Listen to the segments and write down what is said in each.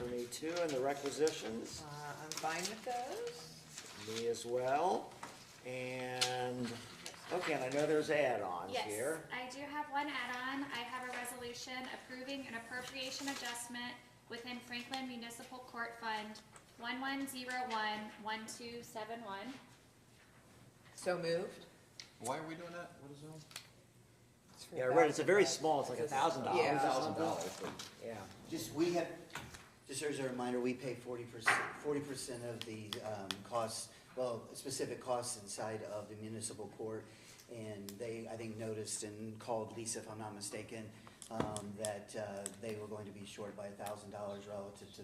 for me too, and the requisitions, I'm fine with those. me as well. And, okay, and I know there's add-ons Yes, here. I do have one add-on. I have a resolution approving an appropriation adjustment within Franklin Municipal Court Fund 1101-1271. So moved. Why are we doing that? What is that? It's for Yeah, right, it's a very $1,000. small, it's like $1,000 or Yeah. something. Yeah, We have, just as a reminder, we pay 40% of the costs, well, specific costs inside of the municipal court. And they, I think, noticed and called Lisa, if I'm not mistaken, that they were going to be short by $1,000 relative to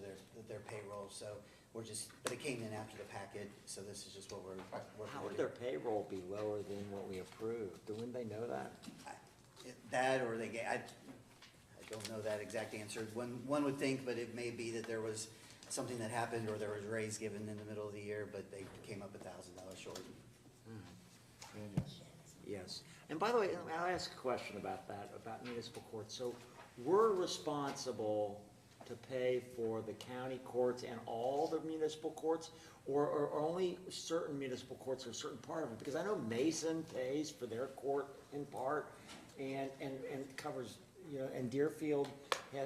their payroll. So we're just, but it came in after the packet, so this is just what we're working how on. would their payroll be lower than what we approved? Wouldn't they know that? That, or I don't know that exact answer. One would think, but it may be that there was something that happened, or there was a raise given in the middle of the year, but they came up $1,000 short. Yes. And by the way, I'll ask a question about that, about municipal courts. So we're responsible to pay for the county courts and all the municipal courts, or only certain municipal courts or a certain part of it? Because I know Mason pays for their court in part and covers, you know, and Deerfield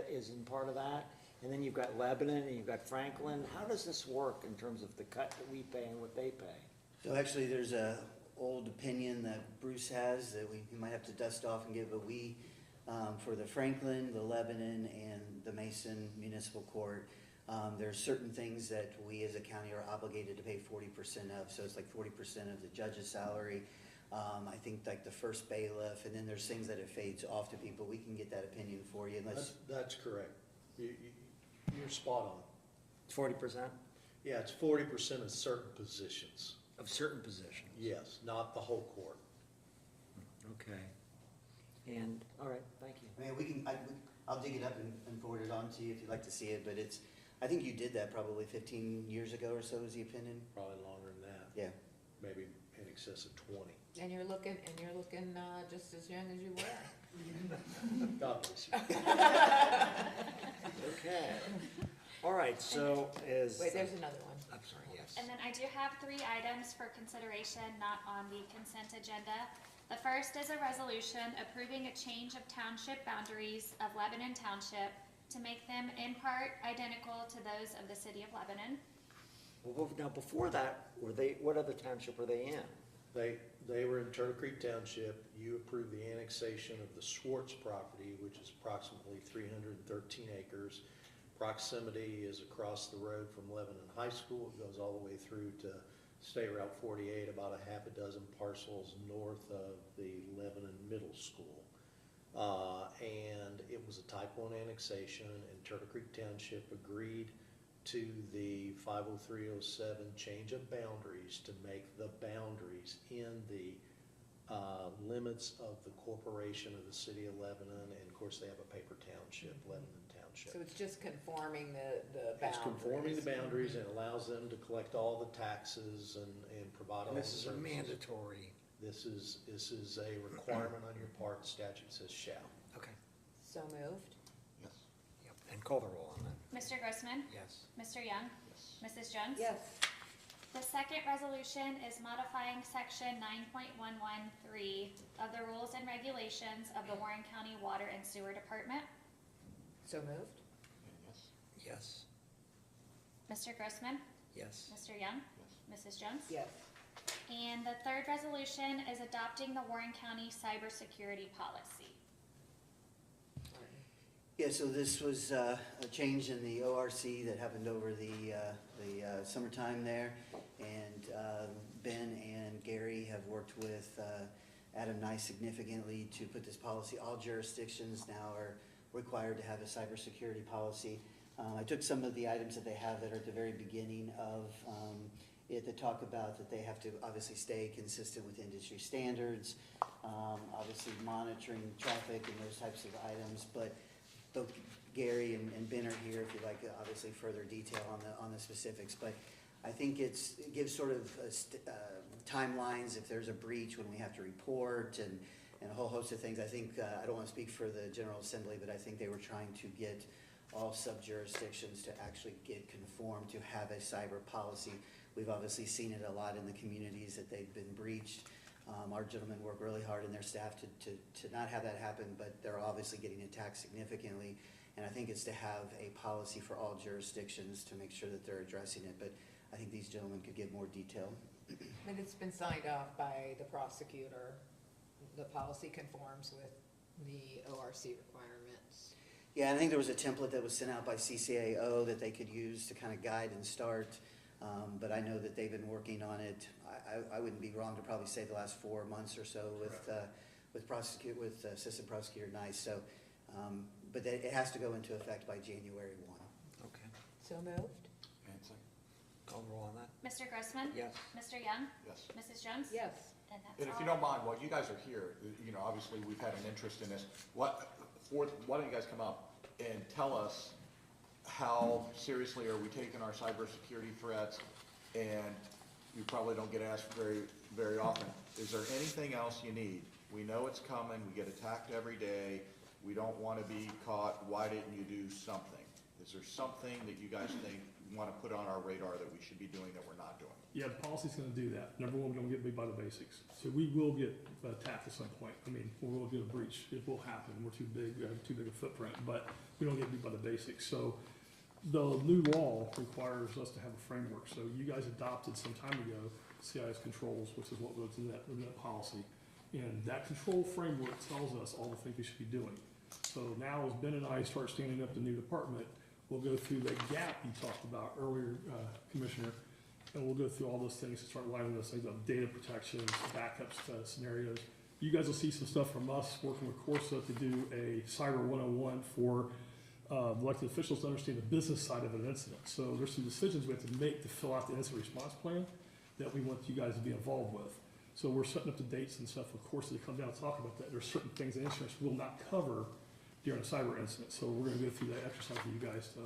is in part of that. And then you've got Lebanon and you've got Franklin. How does this work in terms of the cut that we pay and what they pay? So actually, there's a old opinion that Bruce has that we might have to dust off and give, but we, for the Franklin, the Lebanon, and the Mason Municipal Court, there's certain things that we as a county are obligated to pay 40% of. So it's like 40% of the judge's salary. I think like the first bailiff, and then there's things that it fades off to people. We can get that opinion for you unless. That's correct. You're spot on. 40%? Yeah, it's 40% of certain positions. Of certain positions? Yes, not the whole court. Okay. And, all right, thank you. I mean, I'll dig it up and forward it on to you if you'd like to see it, but I think you did that probably 15 years ago or so, is the opinion? Probably longer than that. Yeah. Maybe in excess of 20. And you're looking just as young as you were. God bless you. Okay. All right, so is. Wait, there's another one. I'm sorry, yes. And then I do have 3 items for consideration, not on the consent agenda. The first is a resolution approving a change of township boundaries of Lebanon Township to make them in part identical to those of the city of Lebanon. Well, now, before that, what other township were they in? They were in Turtle Creek Township. You approved the annexation of the Swartz property, which is approximately 313 acres. Proximity is across the road from Lebanon High School. It goes all the way through to State Route 48, about a half a dozen parcels north of the Lebanon Middle School. And it was a type 1 annexation, and Turtle Creek Township agreed to the 50307 change of boundaries to make the boundaries in the limits of the corporation of the city of Lebanon, and of course they have a paper township, Lebanon Township. So it's just conforming the boundaries. It's conforming the boundaries and allows them to collect all the taxes and provide all And the this is a services. mandatory. This is a requirement on your part. The statute says shall. Okay. So moved. Yes. Yep, and call the roll on that. Mr. Grossman? Yes. Mr. Young? Yes. Mrs. Jones? Yes. The second resolution is modifying section 9.113 of the rules and regulations of the Warren County Water and Sewer Department. So moved. Yes. Yes. Mr. Grossman? Yes. Mr. Young? Yes. Mrs. Jones? Yes. And the third resolution is adopting the Warren County cybersecurity policy. Yeah, so this was a change in the ORC that happened over the summertime there. And Ben and Gary have worked with Adam Nye significantly to put this policy. All jurisdictions now are required to have a cybersecurity policy. I took some of the items that they have that are at the very beginning of it that talk about that they have to obviously stay consistent with industry standards, obviously monitoring traffic and those types of items. But both Gary and Ben are here if you'd like obviously further detail on the specifics. But I think it gives sort of timelines if there's a breach when we have to report and a whole host of things. I think, I don't want to speak for the General Assembly, but I think they were trying to get all sub-jurisdictions to actually get conformed to have a cyber policy. We've obviously seen it a lot in the communities that they've been breached. Our gentlemen work really hard and their staff to not have that happen, but they're obviously getting attacked significantly. And I think it's to have a policy for all jurisdictions to make sure that they're addressing it, but I think these gentlemen could give more detail. And it's been signed off by the prosecutor. The policy conforms with the ORC requirements. Yeah, I think there was a template that was sent out by CCAO that they could use to kind of guide and start. But I know that they've been working on it. I wouldn't be wrong to probably say the last 4 months or so with Assistant Prosecutor Nice. So, but it has to go into effect by January 1. Okay. So moved? Nancy? Call the roll on that? Mr. Grossman? Yes. Mr. Young? Yes. Mrs. Jones? Yes. And that's And if you all. don't mind, while you guys are here, obviously we've had an interest in this. Why don't you guys come up and tell us how seriously are we taking our cybersecurity threats? And you probably don't get asked very, very often. Is there anything else you need? We know it's coming. We get attacked every day. We don't want to be caught. Why didn't you do something? Is there something that you guys think you want to put on our radar that we should be doing that we're not doing? Yeah, the policy's gonna do that. Number one, we don't get beat by the basics. So we will get attacked at some point. I mean, we will get a breach. It will happen. We're too big, we have too big a footprint, but we don't get beat by the basics. So the new law requires us to have a framework. So you guys adopted some time ago CIS controls, which is what was in that policy. And that control framework tells us all the things we should be doing. So now as Ben and I start standing up the new department, we'll go through that gap you talked about earlier, Commissioner, and we'll go through all those things and start lining those things up, data protections, backups, scenarios. You guys will see some stuff from us working with Corsa to do a Cyber 101 for elected officials to understand the business side of an incident. So there's some decisions we have to make to fill out the incident response plan that we want you guys to be involved with. So we're setting up the dates and stuff with Corsa to come down and talk about that. There's certain things that insurance will not cover during a cyber incident. So we're gonna go through that exercise with you guys to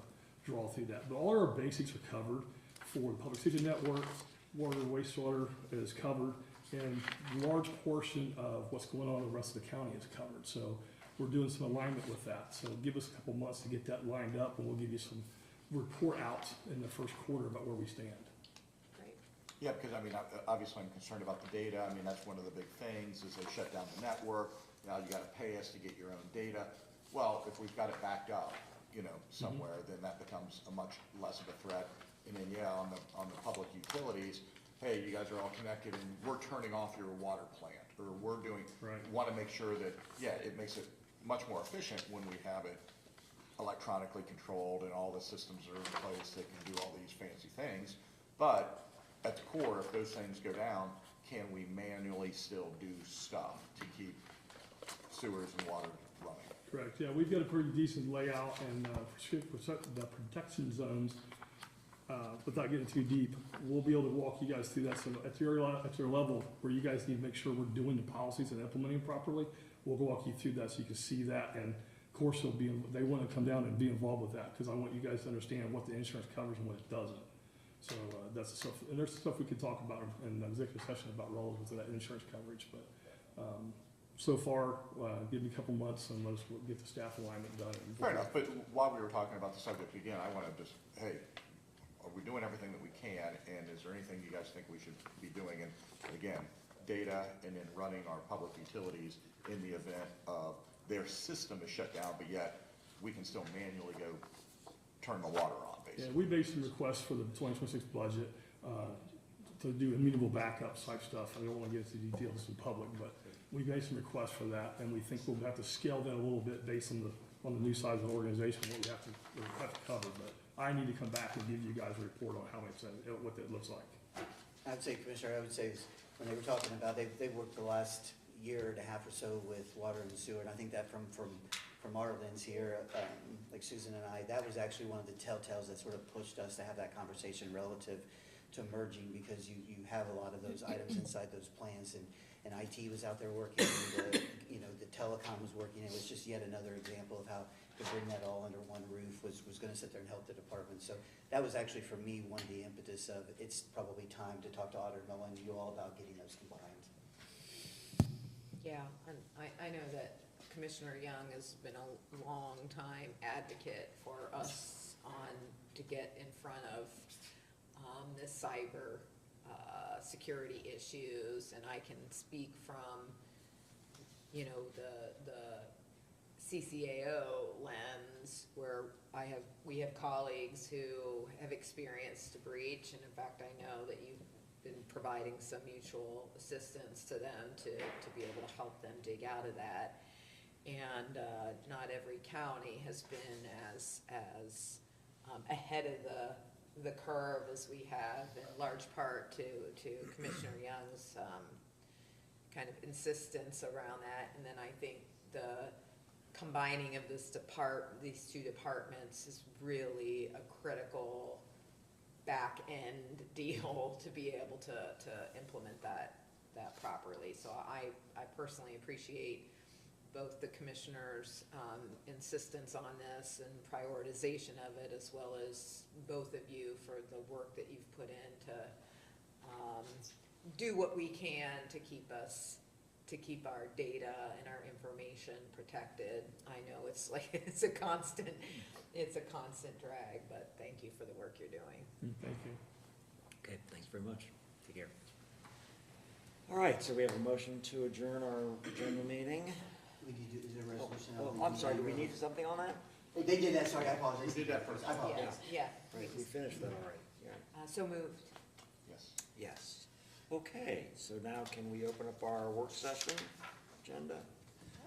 draw through that. But all our basics are covered for the public safety network, water and wastewater is covered, and a large portion of what's going on in the rest of the county is covered. So we're doing some alignment with that. So give us a couple months to get that lined up, and we'll give you some report out in the first quarter about where we stand. Great. Yeah, because I mean, obviously I'm concerned about the data. I mean, that's one of the big things is they shut down the network. Now you gotta pay us to get your own data. Well, if we've got it backed up, somewhere, then that becomes a much less of a threat. And then, yeah, on the public utilities, hey, you guys are all connected and we're turning off your water plant, or we're doing, Right. wanna make sure that, yeah, it makes it much more efficient when we have it electronically controlled and all the systems are in place that can do all these fancy things. But at the core, if those things go down, can we manually still do stuff to keep sewers and water running? Correct, yeah, we've got a pretty decent layout and the protection zones. Without getting too deep, we'll be able to walk you guys through that. So at your level, where you guys need to make sure we're doing the policies and implementing properly, we'll walk you through that so you can see that. And of course, they want to come down and be involved with that because I want you guys to understand what the insurance covers and what it doesn't. So that's the stuff, and there's stuff we can talk about in the executive session about relative to that insurance coverage. But so far, give me a couple months and let's get the staff alignment done. Fair enough, but while we were talking about the subject again, I wanna just, hey, are we doing everything that we can, and is there anything you guys think we should be doing? And again, data and then running our public utilities in the event of their system is shut down, but yet we can still manually go turn the water on, Yeah, basically. we made some requests for the 2026 budget to do immutable backup type stuff. I don't want to get into details in public, but we made some requests for that, and we think we'll have to scale that a little bit based on the new size of the organization, what we have to cover. But I need to come back and give you guys a report on how much what that looks like. I'd say, Commissioner, when they were talking about, they've worked the last year and a half or so with water and sewer, and I think that from our lens here, like Susan and I, that was actually one of the telltales that sort of pushed us to have that conversation relative to merging, because you have a lot of those items inside those plans, and IT was out there working, and the telecom was working. It was just yet another example of how to bring that all under one roof was gonna sit there and help the department. So that was actually, for me, one of the impetus of, it's probably time to talk to Auditor Mullen and you all about getting those combined. Yeah, and I know that Commissioner Young has been a long time advocate for us to get in front of, the cyber, security issues, and I can speak from, you know, the CCAO lens, where we have colleagues who have experienced a breach, and in fact, I know that you've been providing some mutual assistance to them to be able to help them dig out of that. And not every county has been as ahead of the curve as we have, in large part to Commissioner Young's kind of insistence around that. And then I think the combining of these two departments is really a critical back end deal to be able to implement that properly. So I personally appreciate both the commissioners' insistence on this and prioritization of it, as well as both of you for the work that you've put in to do what we can to keep our data and our information protected. I know it's a constant drag, but thank you for the work you're doing. Thank you. Okay, thanks very much. Take care. All right, so we have a motion to adjourn the meeting. We need to, is there a resolution? Oh, I'm sorry, do we need something on that? They did that, sorry, I apologize. We did that first. I apologize. Yeah, Right, we finished that already, yeah. so moved. Yes. Yes. Okay, so now can we open up our work session agenda?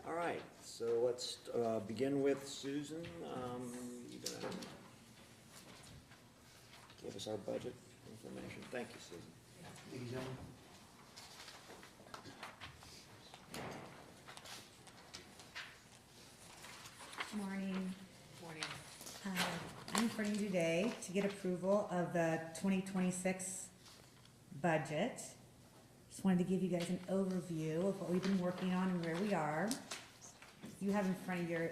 All right, so let's begin with Susan. You're gonna give us our budget information. Thank you, Susan. Thank you, gentlemen. Morning. Morning. I'm in front of you today to get approval of the 2026 budget. Just wanted to give you guys an overview of what we've been working on and where we are. You have in front of you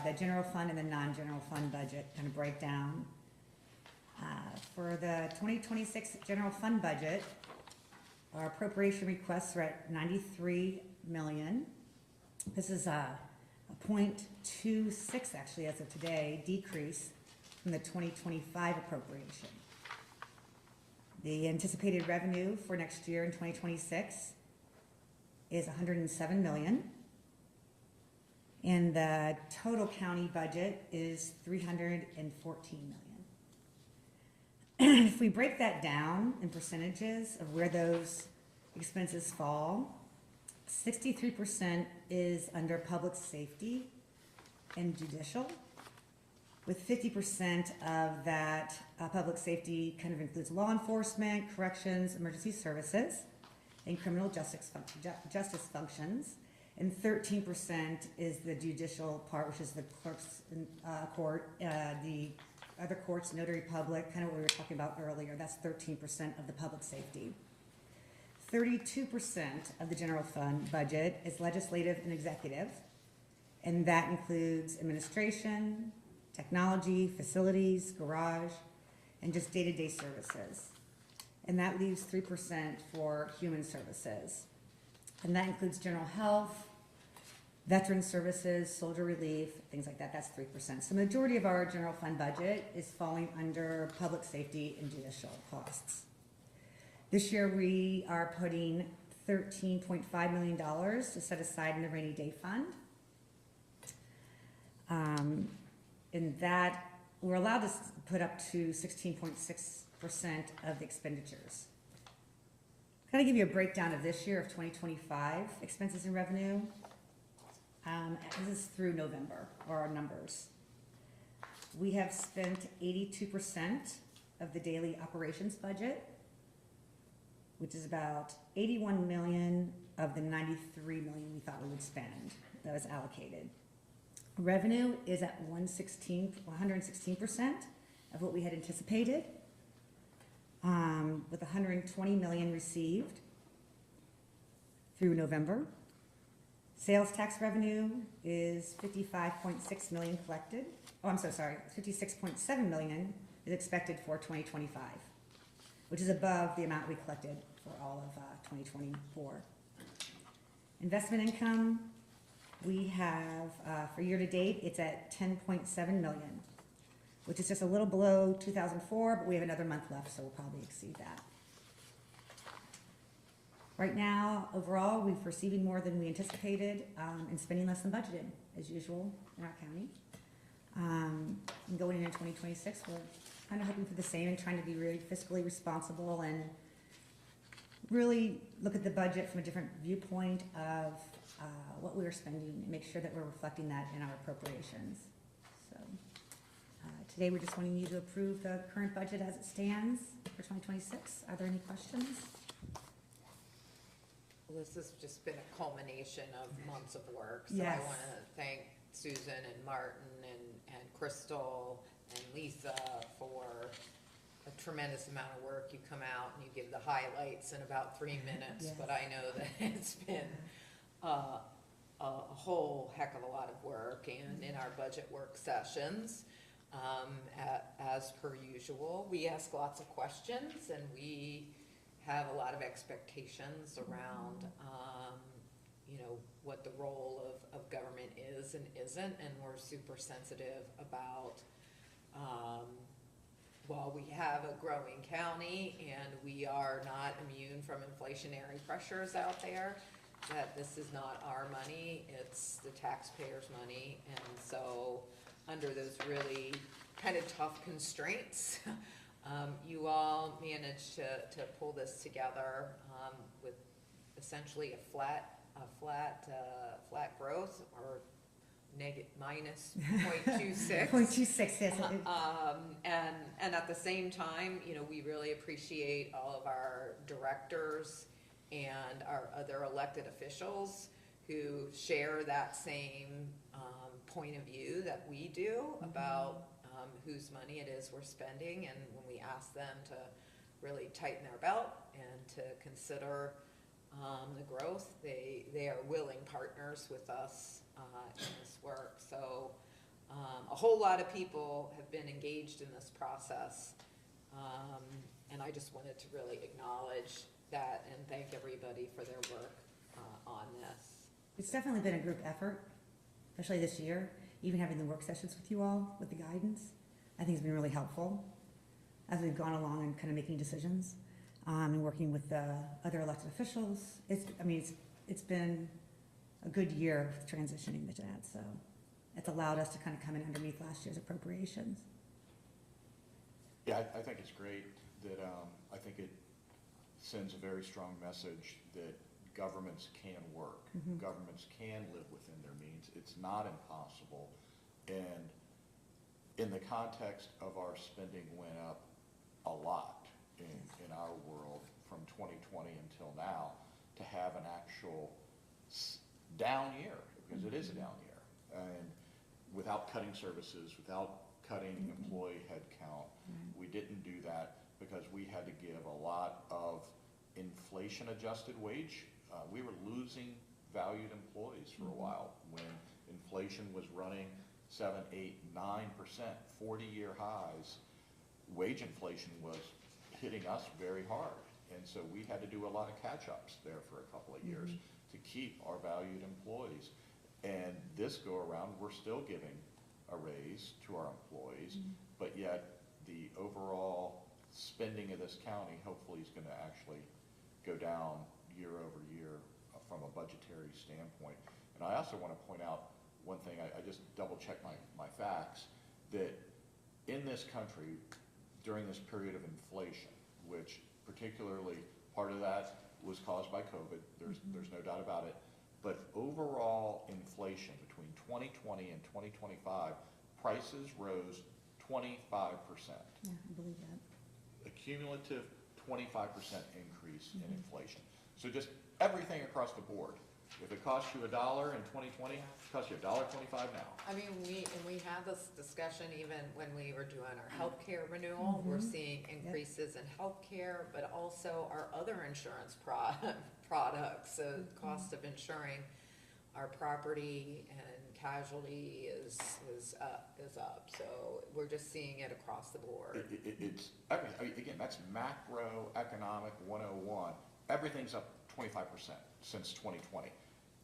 the general fund and the non-general fund budget kind of breakdown. For the 2026 general fund budget, our appropriation requests are at 93 million. This is a 0.26 actually as of today decrease from the 2025 appropriation. The anticipated revenue for next year in 2026 is 107 million. And the total county budget is 314 million. If we break that down in percentages of where those expenses fall, 63% is under public safety and judicial, with 50% of that public safety kind of includes law enforcement, corrections, emergency services, and criminal justice functions. And 13% is the judicial part, which is the clerk's court, the other courts, notary public, kind of what we were talking about earlier. That's 13% of the public safety. 32% of the general fund budget is legislative and executive, and that includes administration, technology, facilities, garage, and just day-to-day services. And that leaves 3% for human services. And that includes general health, veteran services, soldier relief, things like that. That's 3%. So the majority of our general fund budget is falling under public safety and judicial costs. This year we are putting $13.5 million to set aside in the rainy day fund. And that we're allowed to put up to 16.6% of the expenditures. Kind of give you a breakdown of this year of 2025 expenses and revenue. This is through November, or our numbers. We have spent 82% of the daily operations budget, which is about 81 million of the 93 million we thought we would spend that was allocated. Revenue is at 116% of what we had anticipated, with 120 million received through November. Sales tax revenue is 55.6 million collected. Oh, I'm so sorry, 56.7 million is expected for 2025, which is above the amount we collected for all of 2024. Investment income We have, for year-to-date, it's at 10.7 million, which is just a little below 2004, but we have another month left, so we'll probably exceed that. Right now, overall, we're receiving more than we anticipated, and spending less than budgeted, as usual, in our county. And going into 2026, we're kind of hoping for the same and trying to be really fiscally responsible and really look at the budget from a different viewpoint of what we are spending and make sure that we're reflecting that in our appropriations. So today, we're just wanting you to approve the current budget as it stands for 2026. Are there any questions? Well, this has just been a culmination of months of work, so Yes. I wanna thank Susan and Martin and Crystal and Lisa for a tremendous amount of work. You come out and you give the highlights in about 3 minutes, Yes. but I know that it's been a whole heck of a lot of work, and in our budget work sessions, as per usual, we ask lots of questions, and we have a lot of expectations around, you know, what the role of government is and isn't, and we're super sensitive about, while we have a growing county and we are not immune from inflationary pressures out there, that this is not our money, it's the taxpayers' money. And so, under those really kind of tough constraints, you all managed to pull this together, with essentially a flat growth, or minus 0.26. 0.26, yes. And at the same time, you know, we really appreciate all of our directors and our other elected officials who share that same point of view that we do about whose money it is we're spending. And when we ask them to really tighten their belt and to consider the growth, they are willing partners with us in this work. So a whole lot of people have been engaged in this process, and I just wanted to really acknowledge that and thank everybody for their work on this. It's definitely been a group effort, especially this year, even having the work sessions with you all, with the guidance. I think it's been really helpful as we've gone along and kind of making decisions, and working with the other elected officials. It's been a good year of transitioning to that, so it's allowed us to kind of come in underneath last year's appropriations. Yeah, I think it's great that, I think it sends a very strong message that governments can work. Mhm. Governments can live within their means. It's not impossible. And in the context of our spending went up a lot in our world from 2020 until now, to have an actual down year, because it is a down year. And without cutting services, without cutting employee headcount, we didn't do that because we had to give a lot of inflation-adjusted wage. We were losing valued employees for a while when inflation was running 7, 8, 9%, 40-year highs. Wage inflation was hitting us very hard. And so we had to do a lot of catch-ups there for a couple of years to keep our valued employees. And this go-around, we're still giving a raise to our employees, but yet the overall spending of this county hopefully is going to actually go down year over year from a budgetary standpoint. And I also want to point out one thing, I just double-checked my facts, that in this country, during this period of inflation, which particularly part of that was caused by COVID, there's no doubt about it, but overall inflation between 2020 and 2025, prices rose 25%. Yeah, I believe that. A cumulative 25% increase in inflation. So just everything across the board. If it costs you $1 in 2020, it costs you $1.25 now. I mean, we had this discussion even when we were doing our healthcare renewal. We're seeing increases in healthcare, but also our other insurance products. The cost of insuring our property and casualty is up. So we're just seeing it across the board. It's everything. Again, that's macroeconomic 101. Everything's up 25% since 2020.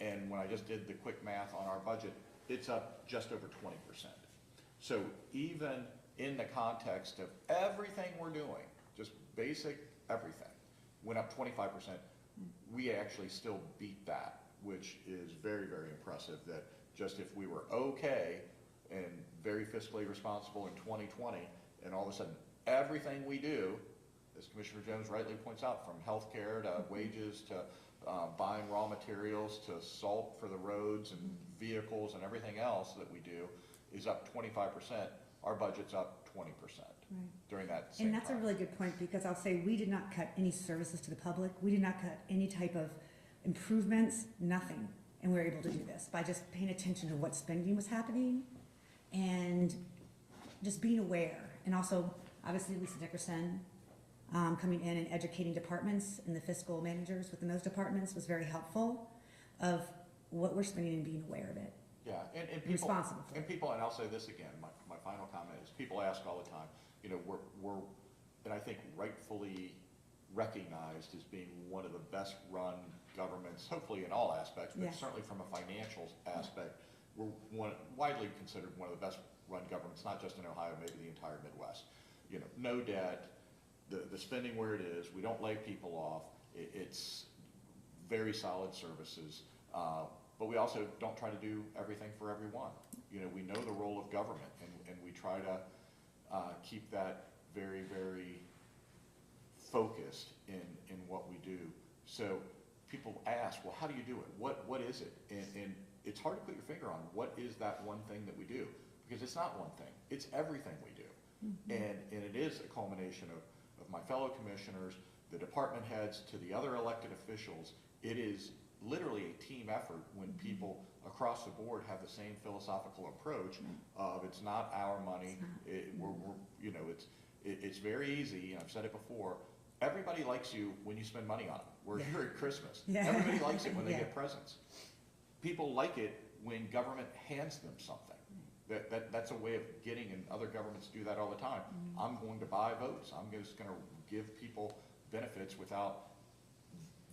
and when I just did the quick math on our budget, it's up just over 20%. So even in the context of everything we're doing, just basic everything, went up 25%, we actually still beat that, which is very, very impressive, that just if we were okay and very fiscally responsible in 2020, and all of a sudden, everything we do, as Commissioner Jones rightly points out, from healthcare to wages to buying raw materials to salt for the roads and vehicles and everything else that we do, is up 25%. Our budget's up 20% during that same And that's a time. really good point, because I'll say we did not cut any services to the public. We did not cut any type of improvements, nothing. And we were able to do this by just paying attention to what spending was happening and just being aware. And also, obviously, Lisa Dickerson coming in and educating departments and the fiscal managers within those departments was very helpful of what we're spending and being aware of it. Yeah, and people, Responsible for it. and people, and I'll say this again, my final comment is, people ask all the time, you know, we're, and I think rightfully recognized as being one of the best run governments, hopefully in all aspects, but Yes. certainly from a financial aspect, we're widely considered one of the best run governments, not just in Ohio, maybe the entire Midwest. You know, no debt, the spending where it is, we don't lay people off, it's very solid services, but we also don't try to do everything for everyone. You know, we know the role of government, and we try to keep that very, very focused in what we do. So people ask, well, how do you do it? What is it? And it's hard to put your finger on what is that one thing that we do, because it's not one thing, it's everything we do. And it is a culmination of my fellow commissioners, the department heads, to the other elected officials. It is literally a team effort when people across the board have the same philosophical approach of, it's not our money, it's very easy, and I've said it before, everybody likes you when you spend money on them. We're here at Christmas. Yeah. Everybody likes it when they Yeah. get presents. People like it when government hands them something. That's a way of getting, and other governments do that all the time. I'm going to buy votes. I'm just gonna give people benefits without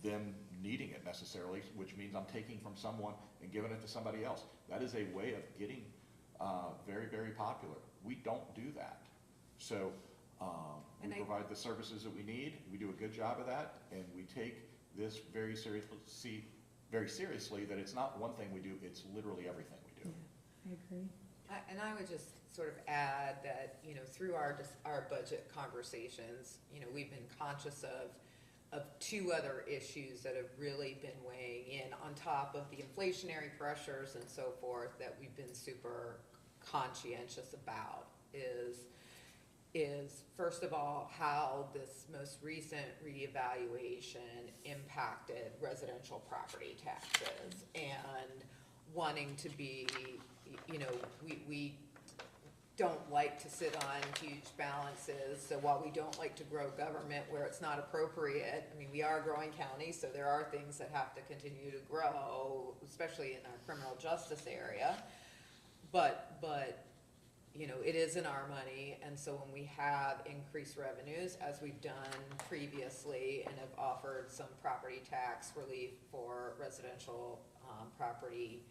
them needing it necessarily, which means I'm taking from someone and giving it to somebody else. That is a way of getting very, very popular. We don't do that. So we And I- provide the services that we need. We do a good job of that, and we take this very seriously, that it's not one thing we do, it's literally everything we do. I agree. And I would just sort of add that, you know, through our budget conversations, you know, we've been conscious of two other issues that have really been weighing in on top of the inflationary pressures and so forth that we've been super conscientious about is first of all, how this most recent reevaluation impacted residential property taxes, and wanting to be, you know, we don't like to sit on huge balances, so while we don't like to grow government where it's not appropriate, I mean, we are a growing county, so there are things that have to continue to grow, especially in our criminal justice area, but you know, it isn't our money, and so when we have increased revenues, as we've done previously, and have offered some property tax relief for residential property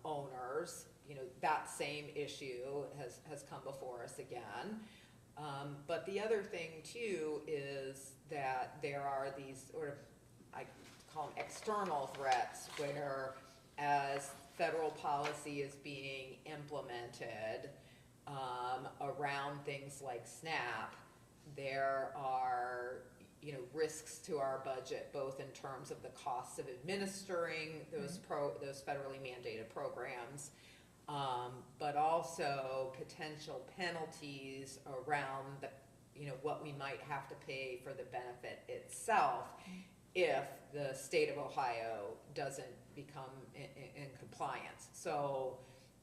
owners, you know, that same issue has come before us again. But the other thing too is that there are these sort of, I call them external threats, where as federal policy is being implemented around things like SNAP, there are, you know, risks to our budget, both in terms of the costs of administering those federally mandated programs, but also potential penalties around the, you know, what we might have to pay for the benefit itself if the state of Ohio doesn't become in compliance. So,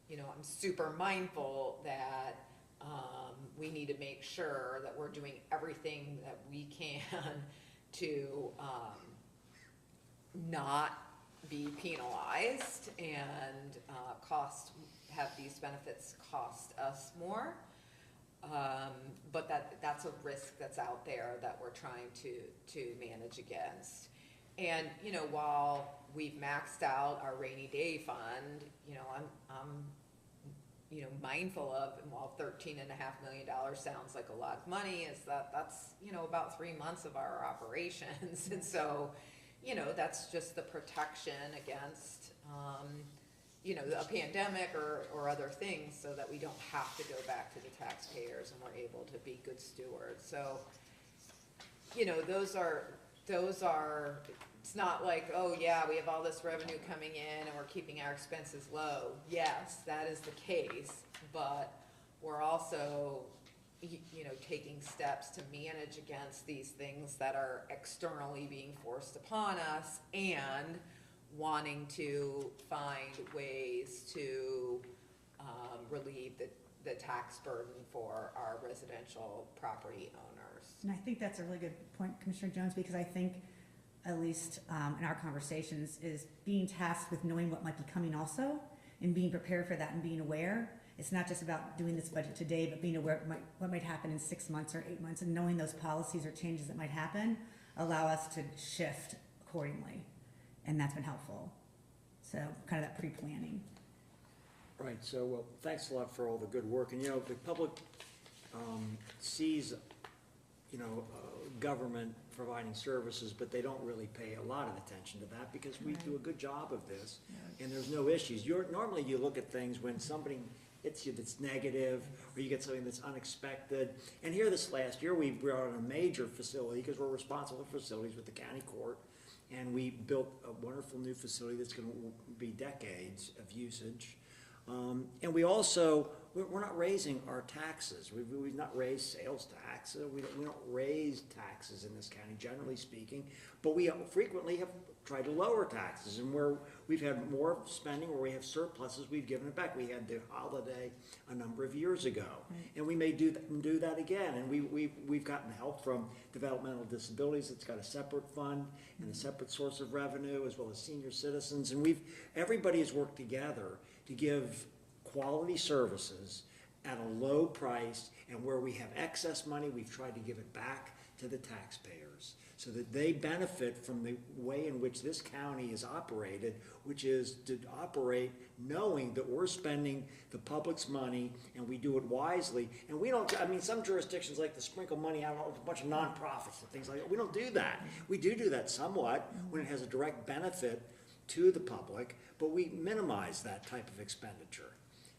you know, I'm super mindful that we need to make sure that we're doing everything that we can to not be penalized and have these benefits cost us more. But that's a risk that's out there that we're trying to manage against. And, you know, while we've maxed out our rainy day fund, you know, I'm you know, mindful of, and while $13.5 million sounds like a lot of money, is that's, you know, about 3 months of our operations. And so, you know, that's just the protection against, you know, a pandemic or other things, so that we don't have to go back to the taxpayers and we're able to be good stewards. So, you know, those are, it's not like, oh yeah, we have all this revenue coming in and we're keeping our expenses low. Yes, that is the case, but we're also, you know, taking steps to manage against these things that are externally being forced upon us, and wanting to find ways to relieve the tax burden for our residential property owners. And I think that's a really good point, Commissioner Jones, because I think, at least in our conversations, is being tasked with knowing what might be coming also, and being prepared for that and being aware. It's not just about doing this budget today, but being aware of what might happen in 6 months or 8 months, and knowing those policies or changes that might happen allow us to shift accordingly. And that's been helpful. So kind of that pre-planning. Right, so, well, thanks a lot for all the good work, and, you know, the public sees, you know, government providing services, but they don't really pay a lot of attention to that, because we do a good job of this, and there's no issues. Normally you look at things when somebody hits you that's negative, or you get something that's unexpected, and here this last year, we brought in a major facility, because we're responsible for facilities with the county court, and we built a wonderful new facility that's gonna be decades of usage. And we also, we're not raising our taxes. We've not raised sales tax. We don't raise taxes in this county, generally speaking. But we frequently have tried to lower taxes. And where we've had more spending, where we have surpluses, we've given it back. We had the holiday a number of years ago. And we may do that again. And we've gotten help from developmental disabilities. It's got a separate fund and a separate source of revenue, as well as senior citizens. And everybody has worked together to give quality services at a low price, and where we have excess money, we've tried to give it back to the taxpayers so that they benefit from the way in which this county is operated, which is to operate knowing that we're spending the public's money and we do it wisely. And we don't, I mean, some jurisdictions like to sprinkle money out on a bunch of nonprofits and things like that. We don't do that. We do that somewhat when it has a direct benefit to the public, but we minimize that type of expenditure.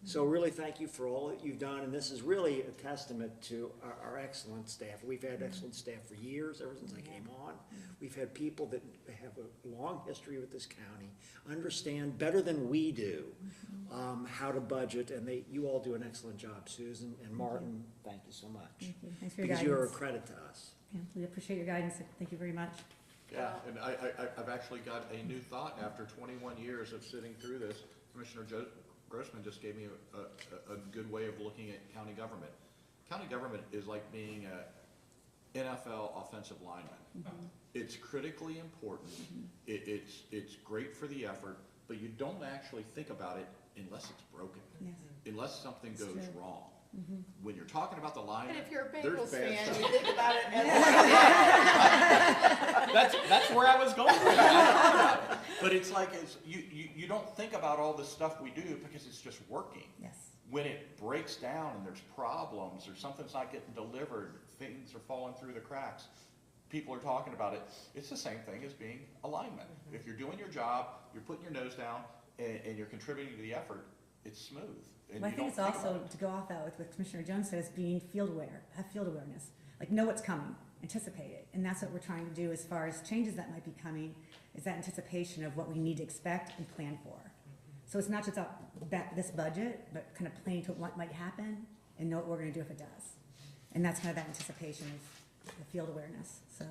So really thank you for all that you've done, and this is really a testament to our excellent staff. We've had excellent staff for years, ever since I came on. We've had people that have a long history with this county, understand better than we do how to budget, and you all do an excellent job. Susan and Martin, thank you so much. Thank you. Thanks for your Because guidance. you're a credit to us. Yeah, we appreciate your guidance. Thank you very much. Yeah, and I've actually got a new thought after 21 years of sitting through this. Commissioner Grossman just gave me a good way of looking at county government. County government is like being a NFL offensive lineman. It's critically important. It's great for the effort, but you don't actually think about it unless it's broken, Yes. unless something It's goes true. wrong. When you're talking about the lineman, And if you're a there's Bengals bad fan, stuff. you think about it as That's where I was going with that. But it's like, you don't think about all the stuff we do because it's just working. Yes. When it breaks down and there's problems or something's not getting delivered, things are falling through the cracks, people are talking about it. It's the same thing as being a lineman. If you're doing your job, you're putting your nose down, and you're contributing to the effort, it's smooth. And Well, I you think it's don't think also, about it. to go off that with what Commissioner Jones says, being field aware, have field awareness. Like, know what's coming, anticipate it. And that's what we're trying to do as far as changes that might be coming, is that anticipation of what we need to expect and plan for. So it's not just about this budget, but kind of planning to what might happen and know what we're gonna do if it does. And that's kind of that anticipation of the field awareness, so.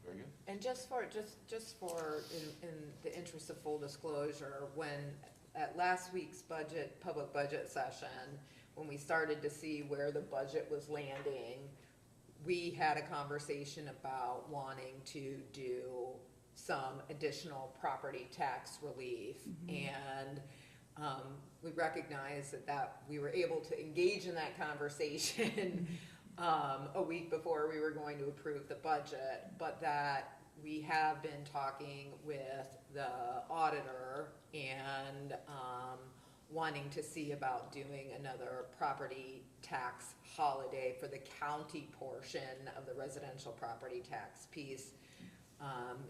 Very good. And just for in the interest of full disclosure, when at last week's public budget session, when we started to see where the budget was landing, we had a conversation about wanting to do some additional property tax relief. And we recognized that we were able to engage in that conversation a week before we were going to approve the budget, but that we have been talking with the auditor and, wanting to see about doing another property tax holiday for the county portion of the residential property tax piece,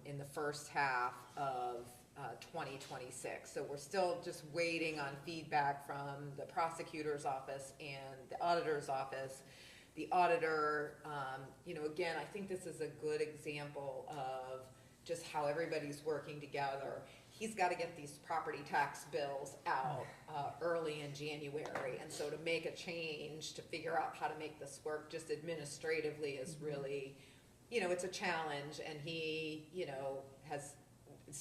in the first half of 2026. So we're still just waiting on feedback from the prosecutor's office and the auditor's office. The auditor, again, I think this is a good example of just how everybody's working together. He's got to get these property tax bills out early in January, and so to make a change, to figure out how to make this work just administratively is really, it's a challenge, and he,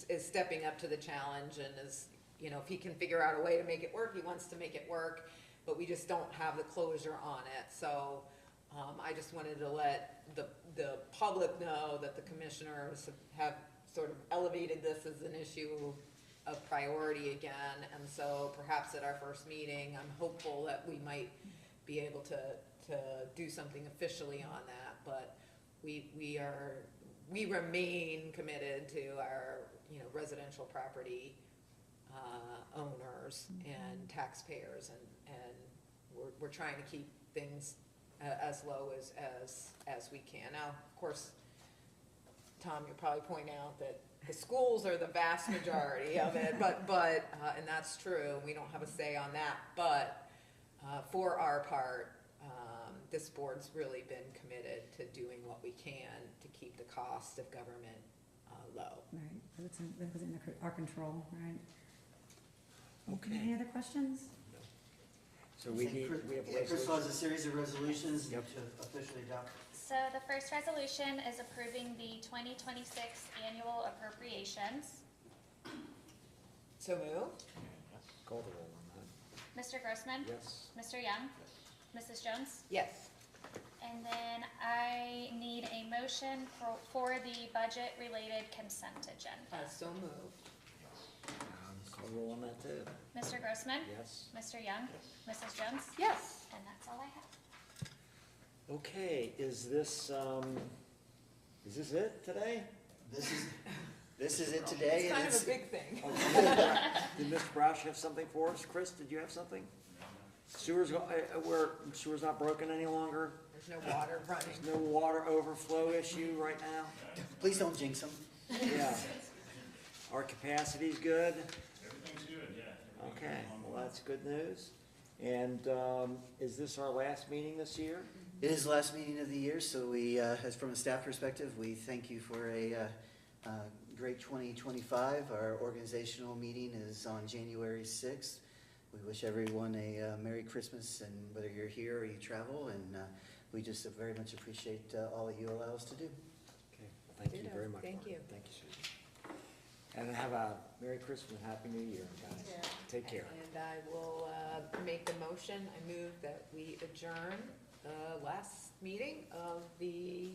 is stepping up to the challenge and is, if he can figure out a way to make it work, he wants to make it work, but we just don't have the closure on it. So I just wanted to let the public know that the commissioners have sort of elevated this as an issue of priority again, and so perhaps at our first meeting, I'm hopeful that we might be able to do something officially on that, but we remain committed to our, residential property owners and taxpayers, and we're trying to keep things as low as we can. Now, of course, Tom, you'll probably point out that the schools are the vast majority of it, but and that's true, we don't have a say on that, but for our part, this board's really been committed to doing what we can to keep the cost of government low. Right, that was in our control, right? Okay. Any other questions? So we have Crystal has a series of resolutions Yep. to officially adopt. So the first resolution is approving the 2026 annual appropriations. So moved? Call the roll on Mr. Grossman? that. Yes. Mr. Young? Mrs. Jones? Yes. And then I need a motion for the budget-related consent agenda. So moved. Call the roll on that too. Mr. Grossman? Yes. Mr. Young? Mrs. Jones? Yes. And that's all I have. Okay, is this it today? This is it today. It's and kind of it's- a big thing. Did Mr. Roush have something for us? Chris, did you have something? Sewers, sewer's not broken any longer? There's no water running. There's no water overflow issue right now? Please don't jinx them. Yeah. Our capacity's good? Everything's good, yeah. Okay, well, that's good news. And, is this our last meeting this year? It is the last meeting of the year, so we, as from a staff perspective, we thank you for a great 2025. Our organizational meeting is on January 6th. We wish everyone a Merry Christmas, and whether you're here or you travel, and we just very much appreciate all that you allow us to do. Okay, well, thank you Ditto. very much. Thank Mark. you. Thank you, Susan. And have a Merry Christmas and Happy New Year, guys. Yeah. Take care. And I will make the motion. I move that we adjourn the last meeting of the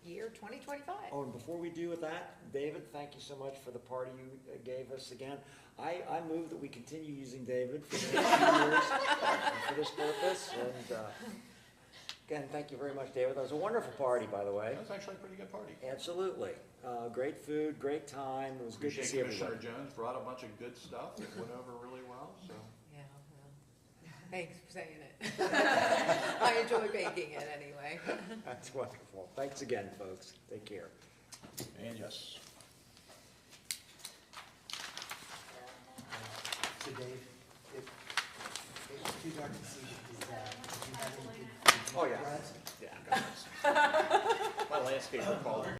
year 2025. Oh, and before we do with that, David, thank you so much for the party you gave us again. I move that we continue using David for the next few years for this purpose. And again, thank you very much, David. That was a wonderful party, by the way. That was actually a pretty good party. Absolutely. Great food, great time. It was good to Appreciate see Commissioner everybody. Jones brought a bunch of good stuff that went over really well, so. Yeah, well, thanks for saying it. I enjoy baking it anyway. That's wonderful. Thanks again, folks. Take care. And yes. So Dave, if it's too dark to see, do you have any? Oh, yeah. Brad's? Yeah. My landscaper called.